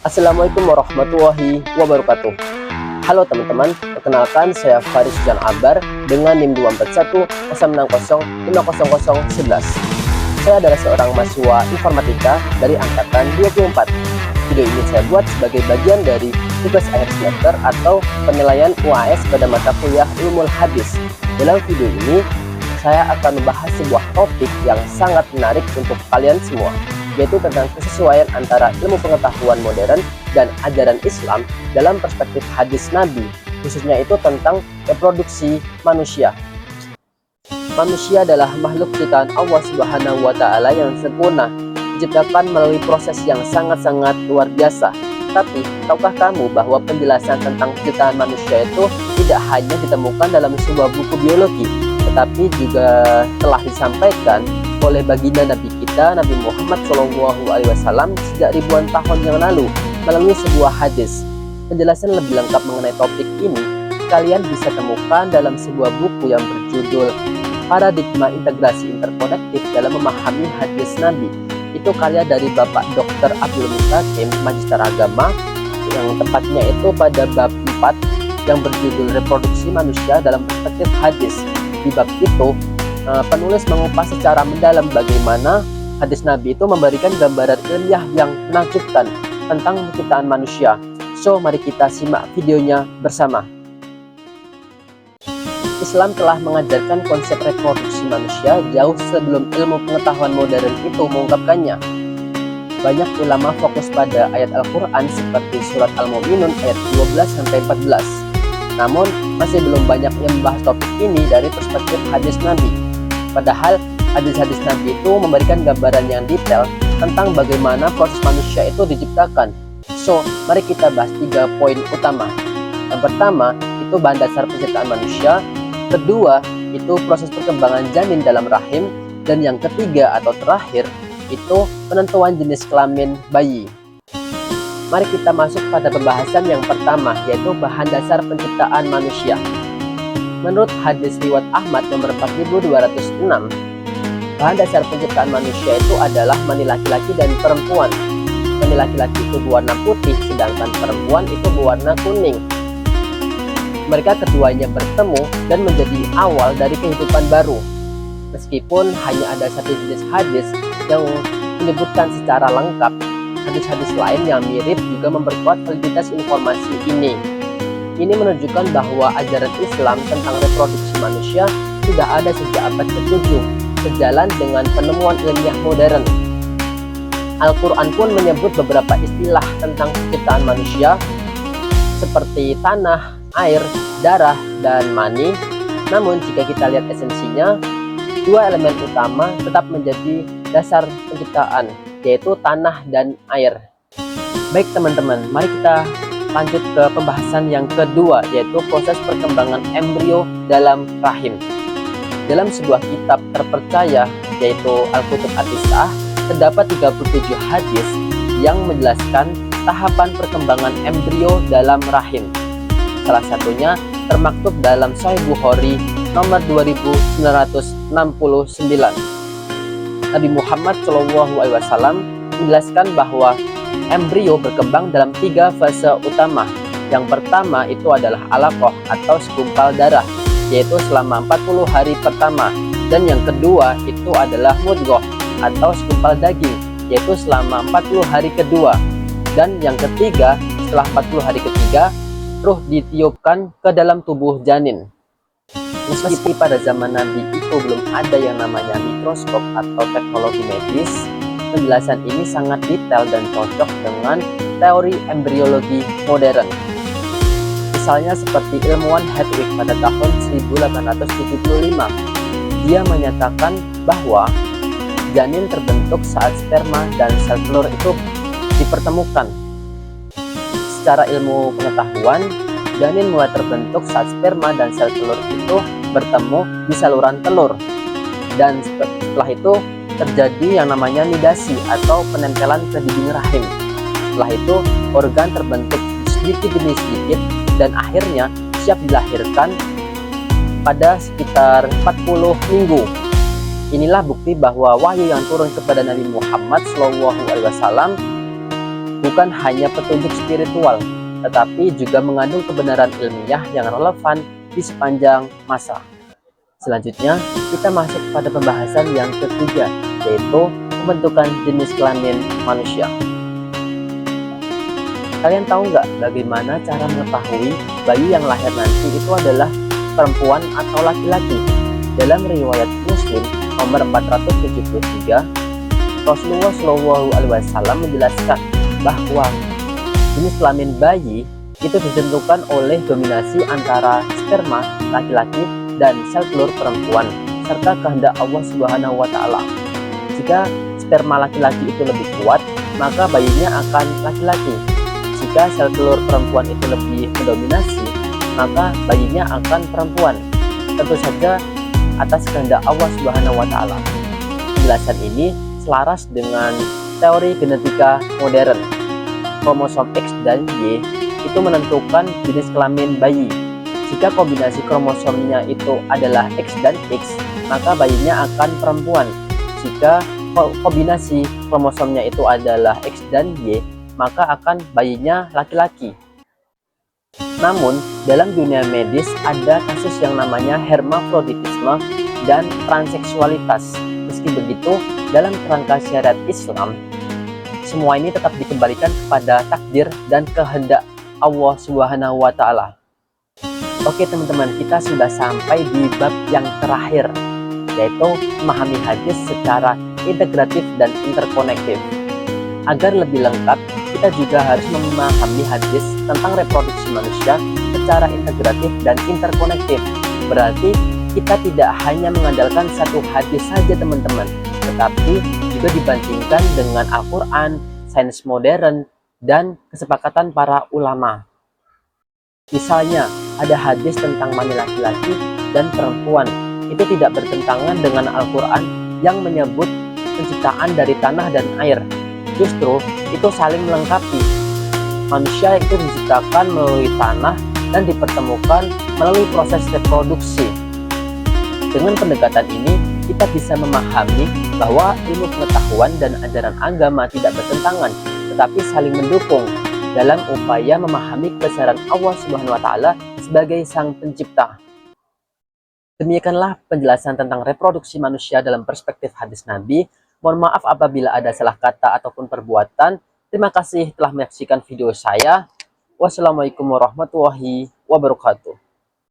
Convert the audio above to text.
Assalamualaikum warahmatullahi wabarakatuh. Halo teman-teman, perkenalkan saya Faris Jan Abar dengan NIM 24106050011. Saya adalah seorang mahasiswa informatika dari angkatan 24. Video ini saya buat sebagai bagian dari tugas akhir semester atau penilaian UAS pada mata kuliah Ulumul Hadis. Dalam video ini, saya akan membahas sebuah topik yang sangat menarik untuk kalian semua, yaitu tentang kesesuaian antara ilmu pengetahuan modern dan ajaran Islam dalam perspektif hadis Nabi, khususnya itu tentang reproduksi manusia. Manusia adalah makhluk ciptaan Allah Subhanahu wa Ta'ala yang sempurna, diciptakan melalui proses yang sangat-sangat luar biasa. Tapi, tahukah kamu bahwa penjelasan tentang ciptaan manusia itu tidak hanya ditemukan dalam sebuah buku biologi, tetapi juga telah disampaikan oleh baginda Nabi kita, Nabi Muhammad SAW, sejak ribuan tahun yang lalu melalui sebuah hadis. Penjelasan lebih lengkap mengenai topik ini kalian bisa temukan dalam sebuah buku yang berjudul Paradigma Integrasi Interkonektif dalam Memahami Hadis Nabi. Itu karya dari Bapak Dr. Abdul Mustaqim, Magister Agama, yang tepatnya itu pada bab 4 yang berjudul Reproduksi Manusia dalam Perspektif Hadis. Di bab itu, penulis mengupas secara mendalam bagaimana hadis Nabi itu memberikan gambaran ilmiah yang menakjubkan tentang penciptaan manusia. So, mari kita simak videonya bersama. Islam telah mengajarkan konsep reproduksi manusia jauh sebelum ilmu pengetahuan modern itu mengungkapkannya. Banyak ulama fokus pada ayat Al-Quran seperti surat Al-Mu'minun ayat 12-14. Namun, masih belum banyak yang membahas topik ini dari perspektif hadis Nabi. Padahal, hadis-hadis Nabi itu memberikan gambaran yang detail tentang bagaimana proses manusia itu diciptakan. So, mari kita bahas 3 poin utama. Yang pertama, itu bahan dasar penciptaan manusia. Kedua, itu proses perkembangan janin dalam rahim. Dan yang ketiga atau terakhir, itu penentuan jenis kelamin bayi. Mari kita masuk pada pembahasan yang pertama, yaitu bahan dasar penciptaan manusia. Menurut hadis riwayat Ahmad nomor 4206, bahan dasar penciptaan manusia itu adalah mani laki-laki dan perempuan. Mani laki-laki itu berwarna putih, sedangkan perempuan itu berwarna kuning. Mereka keduanya bertemu dan menjadi awal dari kehidupan baru. Meskipun hanya ada satu jenis hadis yang menyebutkan secara lengkap, hadis-hadis lain yang mirip juga memperkuat validitas informasi ini. Ini menunjukkan bahwa ajaran Islam tentang reproduksi manusia sudah ada sejak abad ke-7, sejalan dengan penemuan ilmiah modern. Al-Quran pun menyebut beberapa istilah tentang penciptaan manusia, seperti tanah, air, darah, dan mani. Namun jika kita lihat esensinya, dua elemen utama tetap menjadi dasar penciptaan, yaitu tanah dan air. Baik teman-teman, mari kita lanjut ke pembahasan yang kedua, yaitu proses perkembangan embrio dalam rahim. Dalam sebuah kitab terpercaya, yaitu Al-Kutub At-Tis'ah, terdapat 37 hadis yang menjelaskan tahapan perkembangan embrio dalam rahim. Salah satunya termaktub dalam Sahih Bukhari nomor 2969. Nabi Muhammad SAW menjelaskan bahwa embrio berkembang dalam 3 fase utama. Yang pertama itu adalah alaqah atau segumpal darah, yaitu selama 40 hari pertama. Dan yang kedua itu adalah mudghah atau segumpal daging, yaitu selama 40 hari kedua. Dan yang ketiga, setelah 40 hari ketiga, ruh ditiupkan ke dalam tubuh janin. Meski pada zaman Nabi itu belum ada yang namanya mikroskop atau teknologi medis, penjelasan ini sangat detail dan cocok dengan teori embriologi modern. Misalnya seperti ilmuwan Hedwig pada tahun 1875. Dia menyatakan bahwa janin terbentuk saat sperma dan sel telur itu dipertemukan. Secara ilmu pengetahuan, janin mulai terbentuk saat sperma dan sel telur itu bertemu di saluran telur, dan setelah itu terjadi yang namanya nidasi atau penempelan ke dinding rahim. Setelah itu organ terbentuk sedikit demi sedikit dan akhirnya siap dilahirkan pada sekitar 40 minggu. Inilah bukti bahwa wahyu yang turun kepada Nabi Muhammad SAW bukan hanya petunjuk spiritual, tetapi juga mengandung kebenaran ilmiah yang relevan di sepanjang masa. Selanjutnya, kita masuk pada pembahasan yang ketiga, yaitu pembentukan jenis kelamin manusia. Kalian tahu nggak bagaimana cara mengetahui bayi yang lahir nanti itu adalah perempuan atau laki-laki? Dalam riwayat Muslim nomor 473, Rasulullah Shallallahu Alaihi Wasallam menjelaskan bahwa jenis kelamin bayi itu ditentukan oleh dominasi antara sperma laki-laki dan sel telur perempuan serta kehendak Allah Subhanahu wa Ta'ala. Jika sperma laki-laki itu lebih kuat, maka bayinya akan laki-laki. Jika sel telur perempuan itu lebih mendominasi, maka bayinya akan perempuan. Tentu saja atas kehendak Allah Subhanahu wa Ta'ala. Penjelasan ini selaras dengan teori genetika modern. Kromosom X dan Y itu menentukan jenis kelamin bayi. Jika kombinasi kromosomnya itu adalah X dan X, maka bayinya akan perempuan. Jika kombinasi kromosomnya itu adalah X dan Y, maka akan bayinya laki-laki. Namun, dalam dunia medis ada kasus yang namanya hermafroditisme dan transseksualitas. Meski begitu, dalam kerangka syariat Islam, semua ini tetap dikembalikan kepada takdir dan kehendak Allah Subhanahu wa Ta'ala. Oke teman-teman, kita sudah sampai di bab yang terakhir, yaitu memahami hadis secara integratif dan interkonektif. Agar lebih lengkap, kita juga harus memahami hadis tentang reproduksi manusia secara integratif dan interkonektif. Berarti kita tidak hanya mengandalkan satu hadis saja teman-teman, tetapi juga dibandingkan dengan Al-Quran, sains modern, dan kesepakatan para ulama. Misalnya, ada hadis tentang mani laki-laki dan perempuan. Itu tidak bertentangan dengan Al-Quran yang menyebut penciptaan dari tanah dan air. Justru, itu saling melengkapi. Manusia itu diciptakan melalui tanah dan dipertemukan melalui proses reproduksi. Dengan pendekatan ini, kita bisa memahami bahwa ilmu pengetahuan dan ajaran agama tidak bertentangan, tetapi saling mendukung dalam upaya memahami kebesaran Allah Subhanahu wa Ta'ala sebagai Sang Pencipta. Demikianlah penjelasan tentang reproduksi manusia dalam perspektif hadis Nabi. Mohon maaf apabila ada salah kata ataupun perbuatan. Terima kasih telah menyaksikan video saya. Wassalamualaikum warahmatullahi wabarakatuh.